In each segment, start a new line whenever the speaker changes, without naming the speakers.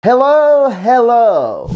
Hello, hello.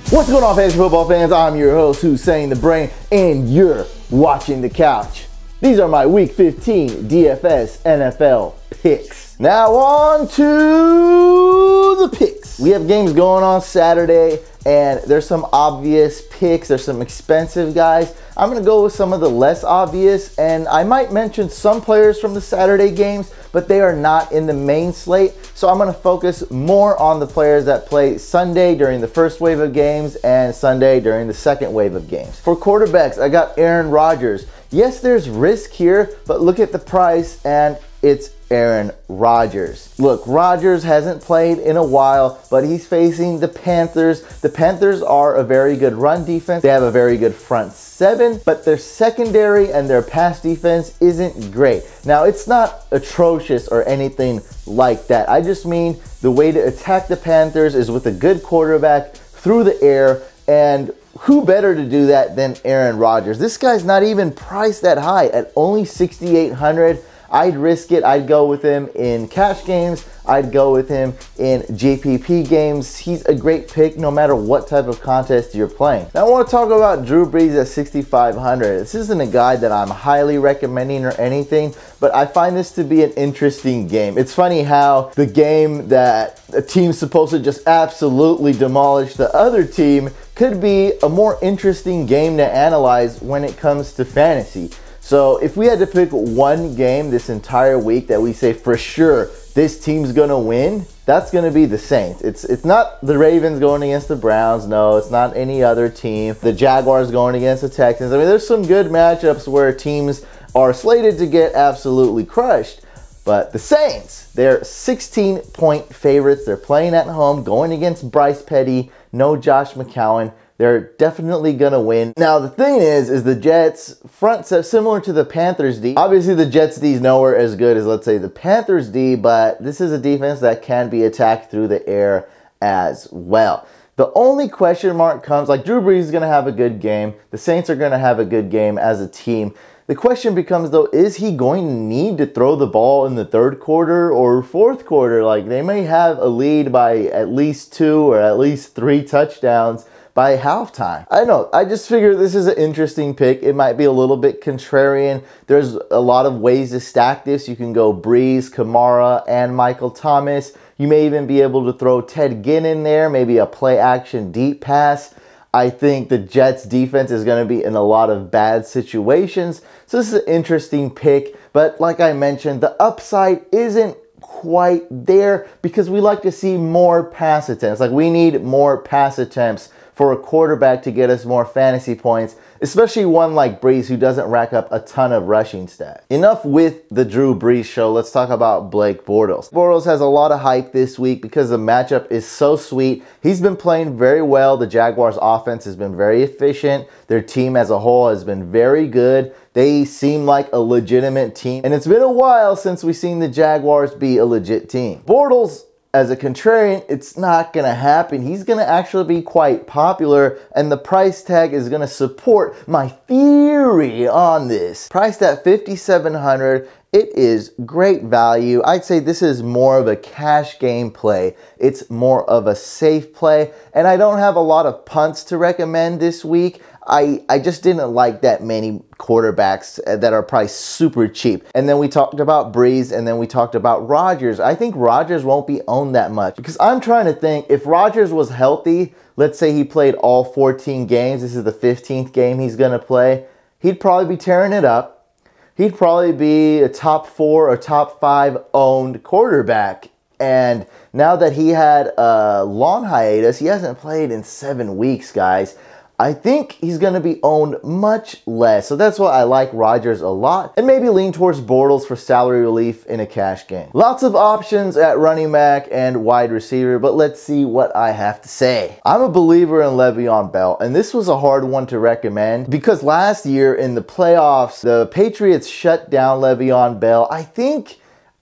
What's going on, fantasy football fans? I'm your host, Hussein the Brain, and you're watching The Couch. These are my Week 15 DFS NFL picks. Now on to the picks. We have games going on Saturday, and there's some obvious picks. There's some expensive guys. I'm going to go with some of the less obvious, and I might mention some players from the Saturday games, but they are not in the main slate. So I'm going to focus more on the players that play Sunday during the first wave of games and Sunday during the second wave of games. For quarterbacks, I got Aaron Rodgers. Yes, there's risk here, but look at the price, and it's Aaron Rodgers. Look, Rodgers hasn't played in a while, but he's facing the Panthers. The Panthers are a very good run defense. They have a very good front seven, but their secondary and their pass defense isn't great. Now, it's not atrocious or anything like that. I just mean the way to attack the Panthers is with a good quarterback through the air, and who better to do that than Aaron Rodgers? This guy's not even priced that high at only $6,800. I'd risk it. I'd go with him in cash games. I'd go with him in GPP games. He's a great pick no matter what type of contest you're playing. Now I want to talk about Drew Brees at $6,500. This isn't a guy that I'm highly recommending or anything, but I find this to be an interesting game. It's funny how the game that a team's supposed to just absolutely demolish the other team could be a more interesting game to analyze when it comes to fantasy. So if we had to pick one game this entire week that we say for sure this team's gonna win, that's gonna be the Saints. It's not the Ravens going against the Browns. No, it's not any other team. The Jaguars going against the Texans. I mean, there's some good matchups where teams are slated to get absolutely crushed. But the Saints, they're 16-point favorites. They're playing at home, going against Bryce Petty, no Josh McCown. They're definitely going to win. Now, the thing is the Jets front set similar to the Panthers D. Obviously, the Jets D is nowhere as good as, let's say, the Panthers D, but this is a defense that can be attacked through the air as well. The only question mark comes, like Drew Brees is going to have a good game. The Saints are going to have a good game as a team. The question becomes, though, is he going to need to throw the ball in the third quarter or fourth quarter? Like, they may have a lead by at least 2 or at least 3 touchdowns by halftime. I don't know. I just figure this is an interesting pick. It might be a little bit contrarian. There's a lot of ways to stack this. You can go Brees, Kamara, and Michael Thomas. You may even be able to throw Ted Ginn in there, maybe a play-action deep pass. I think the Jets defense is going to be in a lot of bad situations. So this is an interesting pick. But like I mentioned, the upside isn't quite there because we like to see more pass attempts. Like, we need more pass attempts for a quarterback to get us more fantasy points, especially one like Brees who doesn't rack up a ton of rushing stats. Enough with the Drew Brees show. Let's talk about Blake Bortles. Bortles has a lot of hype this week because the matchup is so sweet. He's been playing very well. The Jaguars offense has been very efficient. Their team as a whole has been very good. They seem like a legitimate team, and it's been a while since we've seen the Jaguars be a legit team. Bortles, as a contrarian, it's not going to happen. He's going to actually be quite popular, and the price tag is going to support my theory on this. Priced at $5,700, it is great value. I'd say this is more of a cash game play. It's more of a safe play, and I don't have a lot of punts to recommend this week. I just didn't like that many quarterbacks that are priced super cheap. And then we talked about Brees, and then we talked about Rodgers. I think Rodgers won't be owned that much because I'm trying to think, if Rodgers was healthy, let's say he played all 14 games, this is the 15th game he's going to play, he'd probably be tearing it up. He'd probably be a top 4 or top 5 owned quarterback. And now that he had a long hiatus, he hasn't played in 7 weeks, guys. I think he's going to be owned much less. So that's why I like Rodgers a lot, and maybe lean towards Bortles for salary relief in a cash game. Lots of options at running back and wide receiver, but let's see what I have to say. I'm a believer in Le'Veon Bell, and this was a hard one to recommend because last year in the playoffs, the Patriots shut down Le'Veon Bell. I think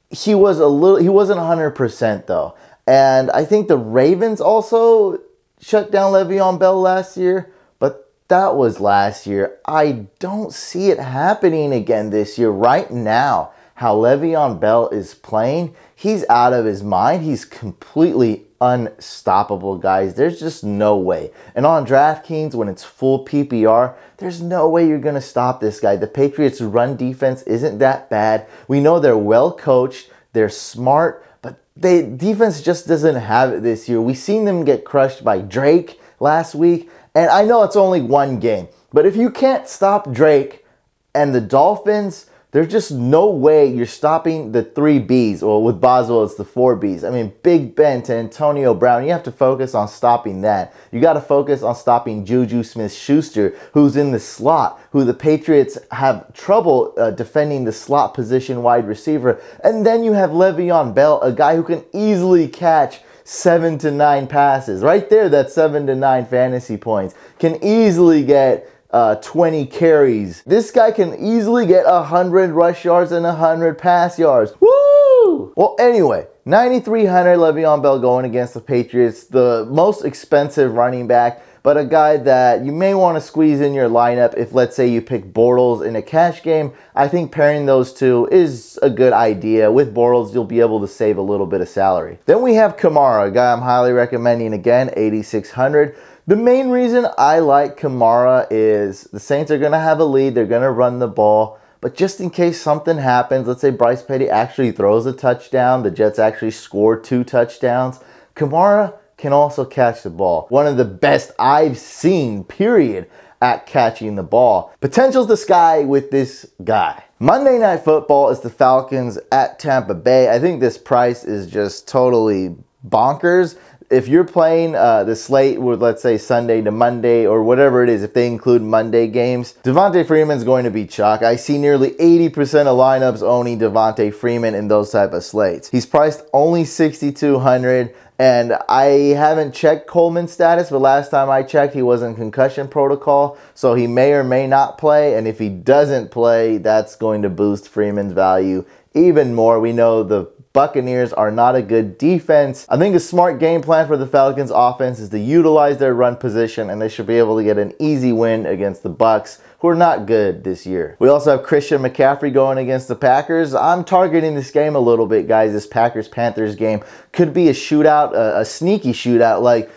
he wasn't 100% though. And I think the Ravens also shut down Le'Veon Bell last year. That was last year. I don't see it happening again this year right now. how Le'Veon Bell is playing, he's out of his mind. He's completely unstoppable, guys. There's just no way. And on DraftKings, when it's full PPR, there's no way you're going to stop this guy. The Patriots' run defense isn't that bad. We know they're well coached. They're smart, but defense just doesn't have it this year. We've seen them get crushed by Drake last week. And I know it's only one game, but if you can't stop Drake and the Dolphins, there's just no way you're stopping the 3 Bs. Well, with Boswell, it's the 4 Bs. I mean, Big Ben to Antonio Brown, you have to focus on stopping that. You got to focus on stopping Juju Smith-Schuster, who's in the slot, who the Patriots have trouble defending the slot position wide receiver. And then you have Le'Veon Bell, a guy who can easily catch 7 to 9 passes. Right there, that's 7 to 9 fantasy points. Can easily get 20 carries. This guy can easily get 100 rush yards and 100 pass yards. Woo! Well, anyway, 9,300 Le'Veon Bell going against the Patriots, the most expensive running back, but a guy that you may want to squeeze in your lineup if, let's say, you pick Bortles in a cash game. I think pairing those two is a good idea. With Bortles, you'll be able to save a little bit of salary. Then we have Kamara, a guy I'm highly recommending again, 8,600. The main reason I like Kamara is the Saints are going to have a lead. They're going to run the ball. But just in case something happens, let's say Bryce Petty actually throws a touchdown, the Jets actually score 2 touchdowns, Kamara can also catch the ball. One of the best I've seen, period, at catching the ball. Potential's the sky with this guy. Monday Night Football is the Falcons at Tampa Bay. I think this price is just totally bonkers. If you're playing the slate with, let's say, Sunday to Monday or whatever it is, if they include Monday games, Devonta Freeman's going to be chalk. I see nearly 80% of lineups owning Devonta Freeman in those type of slates. He's priced only $6,200, and I haven't checked Coleman's status, but last time I checked, he was in concussion protocol, so he may or may not play, and if he doesn't play, that's going to boost Freeman's value even more. We know the Buccaneers are not a good defense. I think a smart game plan for the Falcons offense is to utilize their run position, and they should be able to get an easy win against the Bucs, who are not good this year. We also have Christian McCaffrey going against the Packers. I'm targeting this game a little bit, guys. This Packers-Panthers game could be a shootout, a sneaky shootout. Like,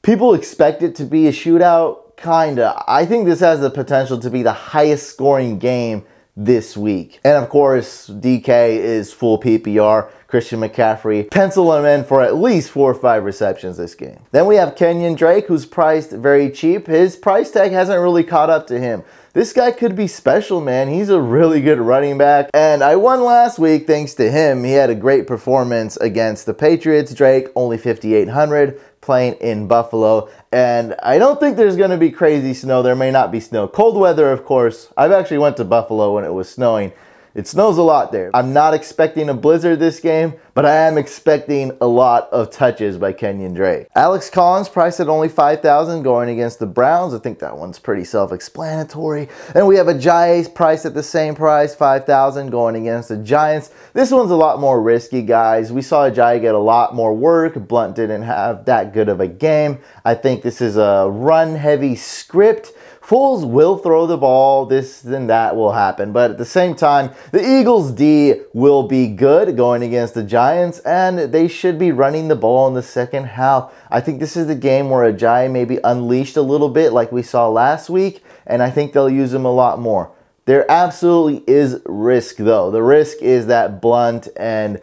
people expect it to be a shootout, kinda. I think this has the potential to be the highest scoring game this week. And of course, DK is full PPR. Christian McCaffrey, pencil him in for at least 4 or 5 receptions this game. Then we have Kenyon Drake, who's priced very cheap. His price tag hasn't really caught up to him. This guy could be special, man. He's a really good running back. And I won last week thanks to him. He had a great performance against the Patriots. Drake, only 5,800, playing in Buffalo. And I don't think there's going to be crazy snow. There may not be snow. Cold weather, of course. I've actually went to Buffalo when it was snowing. It snows a lot there. I'm not expecting a blizzard this game, but I am expecting a lot of touches by Kenyon Drake. Alex Collins priced at only $5,000 going against the Browns. I think that one's pretty self-explanatory. And we have Ajayi priced at the same price, $5,000 going against the Giants. This one's a lot more risky, guys. We saw Ajayi get a lot more work. Blunt didn't have that good of a game. I think this is a run-heavy script. Foles will throw the ball, this and that will happen, but at the same time, the Eagles' D will be good going against the Giants, and they should be running the ball in the second half. I think this is the game where Ajayi may be unleashed a little bit like we saw last week, and I think they'll use him a lot more. There absolutely is risk, though. The risk is that Blunt and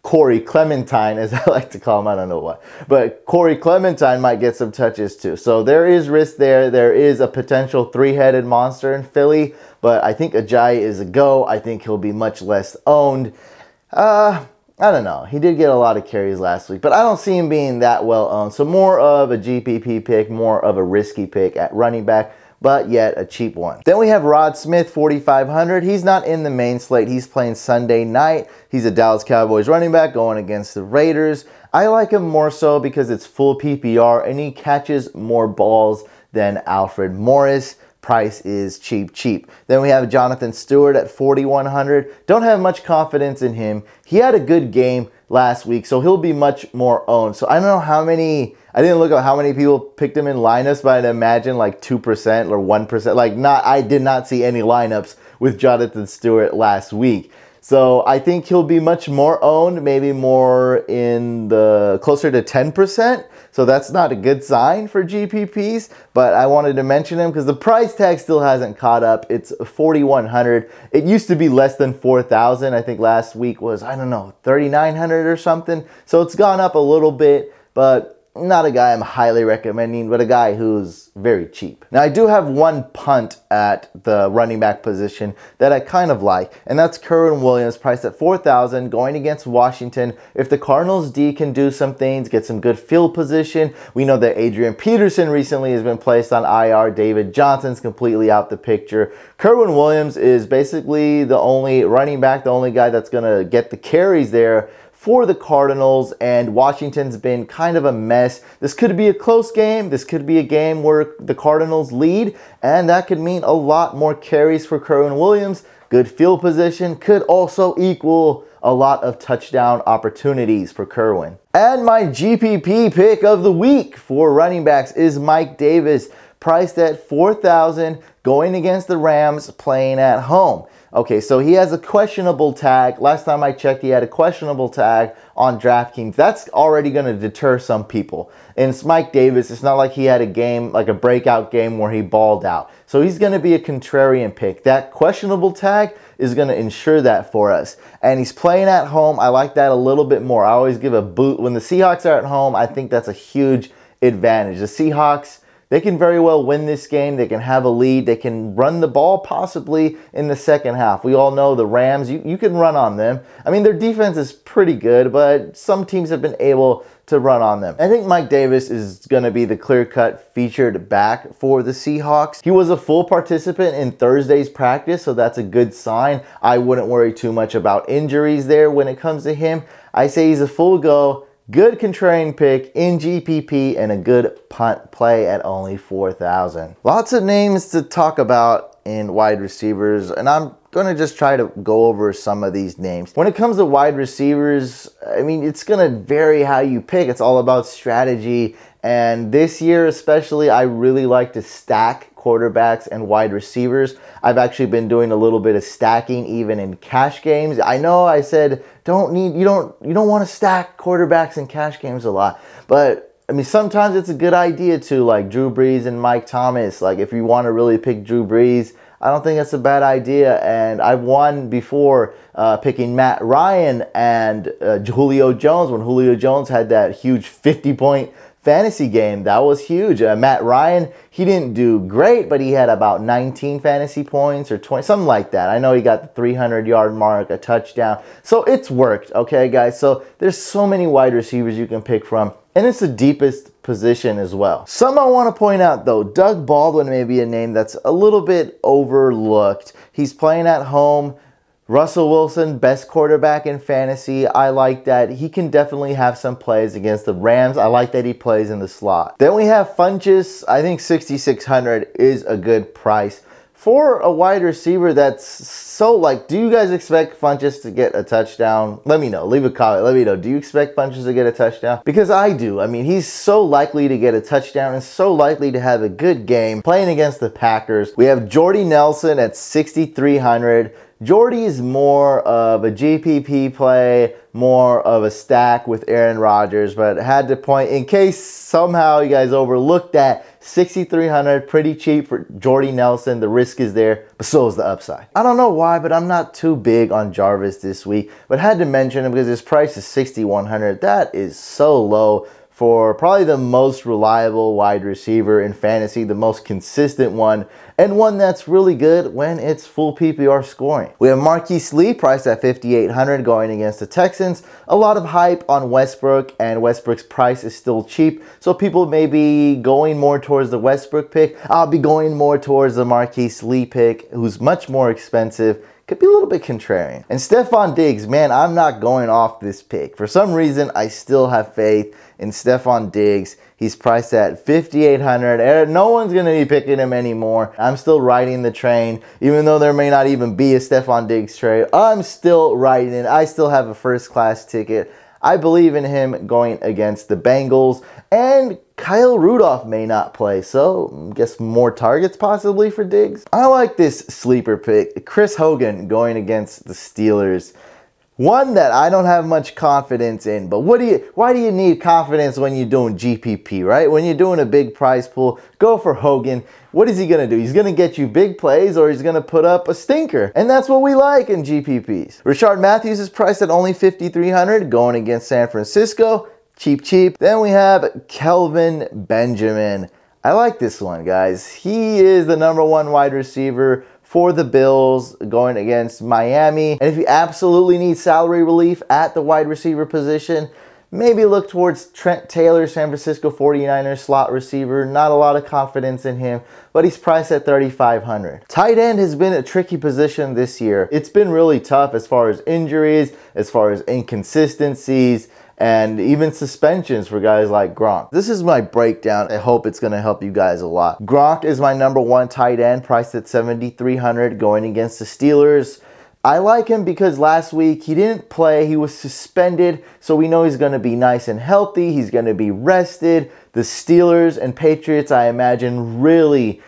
Corey Clementine, as I like to call him, I don't know why, but Corey Clementine might get some touches too. So there is risk there. There is a potential 3-headed monster in Philly, but I think Ajayi is a go. I think he'll be much less owned. I don't know. He did get a lot of carries last week, but I don't see him being that well owned. So more of a GPP pick, more of a risky pick at running back, but yet a cheap one. Then we have Rod Smith, 4,500. He's not in the main slate. He's playing Sunday night. He's a Dallas Cowboys running back going against the Raiders. I like him more so because it's full PPR and he catches more balls than Alfred Morris. Price is cheap. Then we have Jonathan Stewart at 4,100. Don't have much confidence in him. He had a good game last week, so he'll be much more owned. So I don't know how many, I didn't look at how many people picked him in lineups, but I'd imagine like 2% or 1%. Like I did not see any lineups with Jonathan Stewart last week. So I think he'll be much more owned, maybe more in the closer to 10%. So that's not a good sign for GPPs, but I wanted to mention him because the price tag still hasn't caught up. It's 4,100. It used to be less than 4,000. I think last week was, I don't know, 3,900 or something. So it's gone up a little bit, but not a guy I'm highly recommending, but a guy who's very cheap. Now, I do have one punt at the running back position that I kind of like, and that's Kerwin Williams, priced at 4,000, going against Washington. If the Cardinals D can do some things, get some good field position, we know that Adrian Peterson recently has been placed on IR. David Johnson's completely out the picture. Kerwin Williams is basically the only running back, the only guy that's going to get the carries there for the Cardinals, and Washington's been kind of a mess. This could be a close game. This could be a game where the Cardinals lead, and that could mean a lot more carries for Kerwin Williams. Good field position could also equal a lot of touchdown opportunities for Kerwin. And my GPP pick of the week for running backs is Mike Davis, priced at 4,000, going against the Rams, playing at home. Okay, so he has a questionable tag. Last time I checked, he had a questionable tag on DraftKings. That's already going to deter some people. And it's Mike Davis. It's not like he had a game, like a breakout game where he balled out. So he's going to be a contrarian pick. That questionable tag is going to ensure that for us. And he's playing at home. I like that a little bit more. I always give a boot. When the Seahawks are at home, I think that's a huge advantage. The Seahawks, they can very well win this game. They can have a lead. They can run the ball possibly in the second half. We all know the Rams, you can run on them. I mean, their defense is pretty good, but some teams have been able to run on them. I think Mike Davis is going to be the clear-cut featured back for the Seahawks. He was a full participant in Thursday's practice, so that's a good sign. I wouldn't worry too much about injuries there when it comes to him. I say he's a full go. Good contrarian pick in GPP and a good punt play at only 4,000. Lots of names to talk about in wide receivers, and I'm going to just try to go over some of these names. When it comes to wide receivers, I mean, it's going to vary how you pick. It's all about strategy, and this year especially, I really like to stack quarterbacks and wide receivers. I've actually been doing a little bit of stacking even in cash games. I know I said you don't want to stack quarterbacks in cash games a lot, but I mean, sometimes it's a good idea to, like Drew Brees and Mike Thomas. Like if you want to really pick Drew Brees, I don't think that's a bad idea. And I've won before picking Matt Ryan and Julio Jones when Julio Jones had that huge 50-point fantasy game. That was huge. Matt Ryan, he didn't do great, but he had about 19 fantasy points or 20, something like that. I know he got the 300-yard mark, a touchdown. So it's worked, okay, guys? So there's so many wide receivers you can pick from, and it's the deepest position as well. Some I want to point out, though, Doug Baldwin may be a name that's a little bit overlooked. He's playing at home. Russell Wilson, best quarterback in fantasy. I like that. He can definitely have some plays against the Rams. I like that he plays in the slot. Then we have Funchess. I think 6,600 is a good price for a wide receiver that's so, like, do you guys expect Funchess to get a touchdown? Let me know. Leave a comment. Let me know. Do you expect Funchess to get a touchdown? Because I do. I mean, he's so likely to get a touchdown and so likely to have a good game playing against the Packers. We have Jordy Nelson at 6,300. Jordy is more of a GPP play, more of a stack with Aaron Rodgers, but had to point, in case somehow you guys overlooked that, 6,300, pretty cheap for Jordy Nelson. The risk is there, but so is the upside. I don't know why, but I'm not too big on Jarvis this week, but had to mention him because his price is 6,100. That is so low for probably the most reliable wide receiver in fantasy, the most consistent one, and one that's really good when it's full PPR scoring. We have Marquise Lee priced at 5,800 going against the Texans. A lot of hype on Westbrook, and Westbrook's price is still cheap, so people may be going more towards the Westbrook pick. I'll be going more towards the Marquise Lee pick, who's much more expensive. Could be a little bit contrarian. And Stephon Diggs, man, I'm not going off this pick. For some reason, I still have faith in Stephon Diggs. He's priced at 5,800. No one's going to be picking him anymore. I'm still riding the train. Even though there may not even be a Stephon Diggs trade, I'm still riding it. I still have a first-class ticket. I believe in him going against the Bengals. And Kyle Rudolph may not play, so I guess more targets possibly for Diggs. I like this sleeper pick, Chris Hogan going against the Steelers. One that I don't have much confidence in, but why do you need confidence when you're doing GPP, right? When you're doing a big prize pool, go for Hogan. What is he going to do? He's going to get you big plays, or he's going to put up a stinker. And that's what we like in GPPs. Rashard Matthews is priced at only $5,300 going against San Francisco. Cheap. Then we have Kelvin Benjamin. I like this one, guys. He is the #1 wide receiver for the Bills going against Miami. And if you absolutely need salary relief at the wide receiver position, maybe look towards Trent Taylor, San Francisco 49ers slot receiver. Not a lot of confidence in him, but he's priced at $3,500. Tight end has been a tricky position this year. It's been really tough as far as injuries, as far as inconsistencies, and even suspensions for guys like Gronk. This is my breakdown. I hope it's going to help you guys a lot. Gronk is my #1 tight end, priced at $7,300 going against the Steelers. I like him because last week he didn't play. He was suspended, so we know he's going to be nice and healthy. He's going to be rested. The Steelers and Patriots, I imagine, really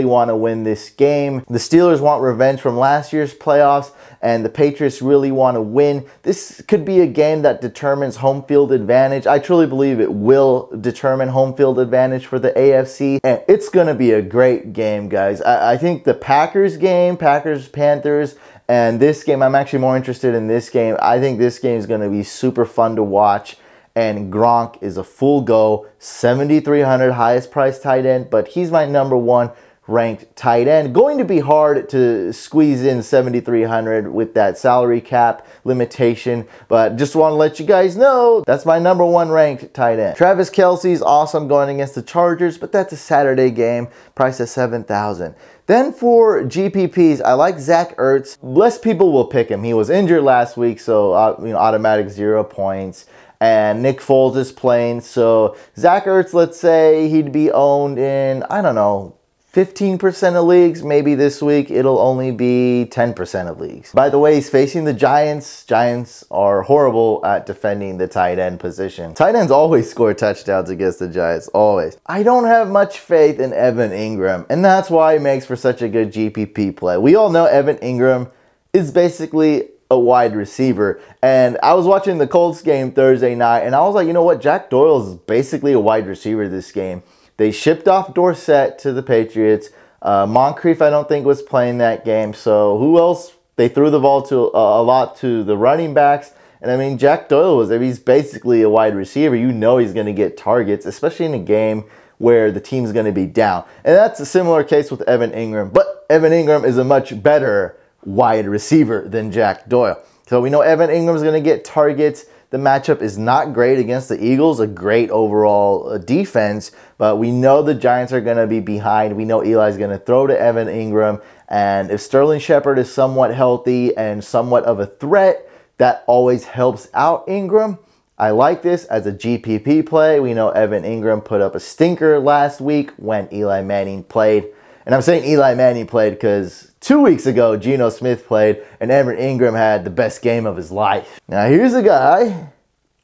want to win this game. The Steelers want revenge from last year's playoffs, and the Patriots really want to win. This could be a game that determines home field advantage. I truly believe it will determine home field advantage for the AFC, and it's going to be a great game, guys. I think the Packers game, Packers-Panthers, and this game, I'm actually more interested in this game. I think this game is going to be super fun to watch. And Gronk is a full go, $7,300 highest priced tight end, but he's my #1 ranked tight end. Going to be hard to squeeze in $7,300 with that salary cap limitation, but just want to let you guys know that's my #1 ranked tight end. Travis Kelce's awesome going against the Chargers, but that's a Saturday game, priced at $7,000. Then for GPPs, I like Zach Ertz. Less people will pick him. He was injured last week, so automatic 0 points. And Nick Foles is playing, so Zach Ertz, let's say he'd be owned in, I don't know, 15% of leagues. Maybe this week it'll only be 10% of leagues. By the way, he's facing the Giants. Giants are horrible at defending the tight end position. Tight ends always score touchdowns against the Giants, always. I don't have much faith in Evan Ingram, and that's why he makes for such a good GPP play. We all know Evan Ingram is basically a wide receiver, and I was watching the Colts game Thursday night, and I was like, you know what, Jack Doyle is basically a wide receiver this game. They shipped off Dorsett to the Patriots. Moncrief, I don't think, was playing that game, so who else? They threw the ball to a lot to the running backs, and I mean, Jack Doyle he's basically a wide receiver. You know he's going to get targets, especially in a game where the team's going to be down, and that's a similar case with Evan Ingram, but Evan Ingram is a much better wide receiver than Jack Doyle. So we know Evan Ingram's going to get targets. The matchup is not great against the Eagles, a great overall defense, but we know the Giants are going to be behind. We know Eli's going to throw to Evan Ingram, and if Sterling Shepard is somewhat healthy and somewhat of a threat, that always helps out Ingram. I like this as a GPP play. We know Evan Ingram put up a stinker last week when Eli Manning played. And I'm saying Eli Manning played because 2 weeks ago, Geno Smith played, and Evan Ingram had the best game of his life. Now, here's a guy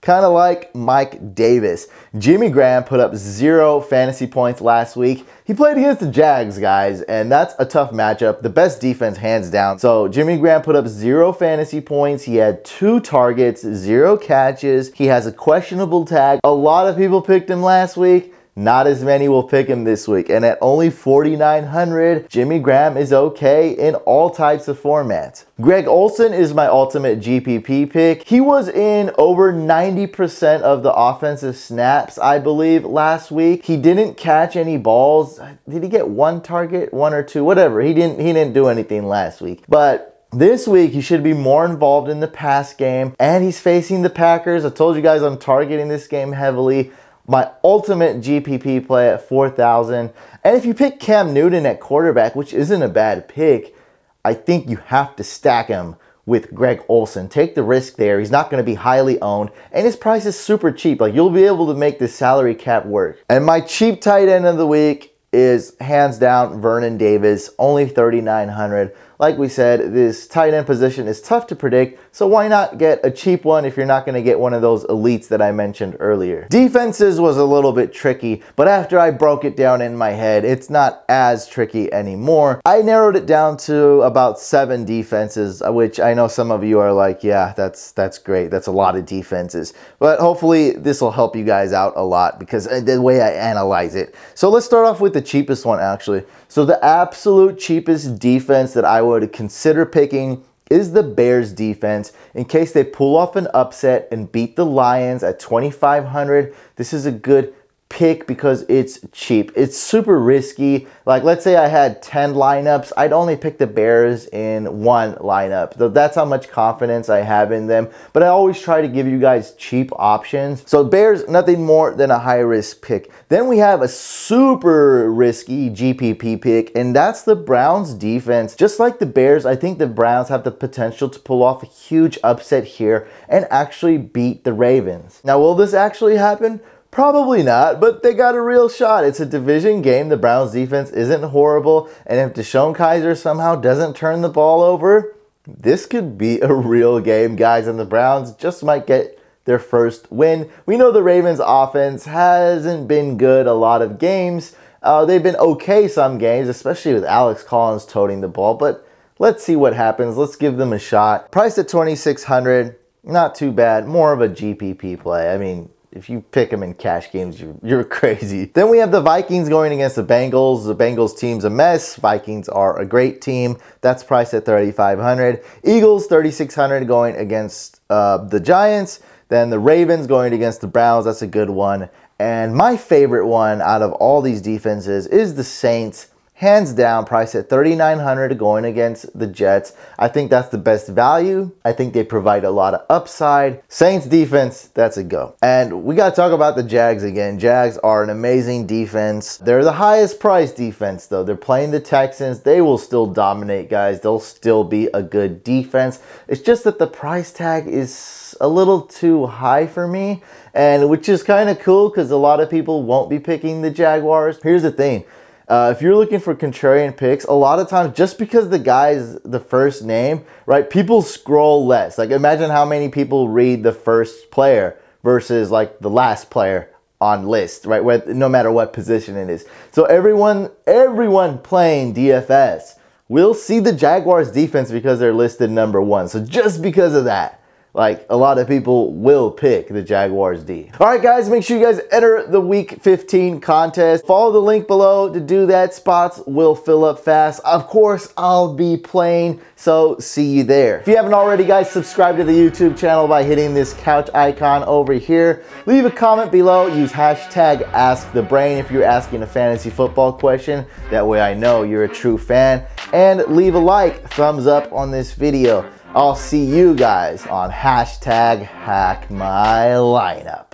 kind of like Mike Davis. Jimmy Graham put up 0 fantasy points last week. He played against the Jags, guys, and that's a tough matchup. The best defense, hands down. So Jimmy Graham put up 0 fantasy points. He had 2 targets, 0 catches. He has a questionable tag. A lot of people picked him last week. Not as many will pick him this week. And at only $4,900, Jimmy Graham is okay in all types of formats. Greg Olsen is my ultimate GPP pick. He was in over 90% of the offensive snaps, I believe, last week. He didn't catch any balls. Did he get 1 target? 1 or 2? Whatever. He didn't do anything last week. But this week, he should be more involved in the pass game. And he's facing the Packers. I told you guys I'm targeting this game heavily. My ultimate GPP play at $4,000. And if you pick Cam Newton at quarterback, which isn't a bad pick, I think you have to stack him with Greg Olsen. Take the risk there. He's not going to be highly owned, and his price is super cheap. Like, you'll be able to make this salary cap work. And my cheap tight end of the week is hands down Vernon Davis, only $3,900. like we said, this tight end position is tough to predict, so why not get a cheap one if you're not going to get one of those elites that I mentioned earlier. Defenses was a little bit tricky, but after I broke it down in my head, it's not as tricky anymore. I narrowed it down to about 7 defenses, which I know some of you are like, yeah, that's great. That's a lot of defenses. But hopefully this will help you guys out a lot because the way I analyze it. So let's start off with the cheapest one actually. So the absolute cheapest defense that I would consider picking is the Bears defense in case they pull off an upset and beat the Lions at 2,500. This is a good pick because it's cheap. It's super risky. Like, let's say I had 10 lineups, I'd only pick the Bears in 1 lineup. So that's how much confidence I have in them. But I always try to give you guys cheap options. So Bears, nothing more than a high risk pick. Then we have a super risky GPP pick, and that's the Browns defense. Just like the Bears, I think the Browns have the potential to pull off a huge upset here and actually beat the Ravens. Now, will this actually happen? Probably not, but they got a real shot. It's a division game. The Browns defense isn't horrible, and if Deshaun Kaiser somehow doesn't turn the ball over, this could be a real game, guys, and the Browns just might get their first win. We know the Ravens offense hasn't been good a lot of games. They've been okay some games, especially with Alex Collins toting the ball, but let's see what happens. Let's give them a shot. Priced at 2,600, not too bad. More of a GPP play. I mean, if you pick them in cash games, you're crazy. Then we have the Vikings going against the Bengals. The Bengals team's a mess. Vikings are a great team. That's priced at 3,500. Eagles, 3,600 going against the Giants. Then the Ravens going against the Browns. That's a good one. And my favorite one out of all these defenses is the Saints. Hands down, priced at 3,900 going against the Jets. I think that's the best value. I think they provide a lot of upside. Saints defense, that's a go. And we got to talk about the Jags again. Jags are an amazing defense. They're the highest priced defense though. They're playing the Texans. They will still dominate, guys. They'll still be a good defense. It's just that the price tag is a little too high for me, and which is kind of cool because a lot of people won't be picking the Jaguars. Here's the thing. If you're looking for contrarian picks, a lot of times, just because the guy's the first name, right, people scroll less. Like, imagine how many people read the first player versus, like, the last player on list, right, no matter what position it is. So everyone playing DFS will see the Jaguars defense because they're listed number 1. So just because of that, like, a lot of people will pick the Jaguars D. All right, guys, make sure you guys enter the Week 15 contest. Follow the link below to do that. Spots will fill up fast. Of course, I'll be playing, so see you there. If you haven't already, guys, subscribe to the YouTube channel by hitting this couch icon over here. Leave a comment below. Use hashtag AskTheBrain if you're asking a fantasy football question. That way I know you're a true fan. And leave a like, thumbs up on this video. I'll see you guys on hashtag HackMyLineup.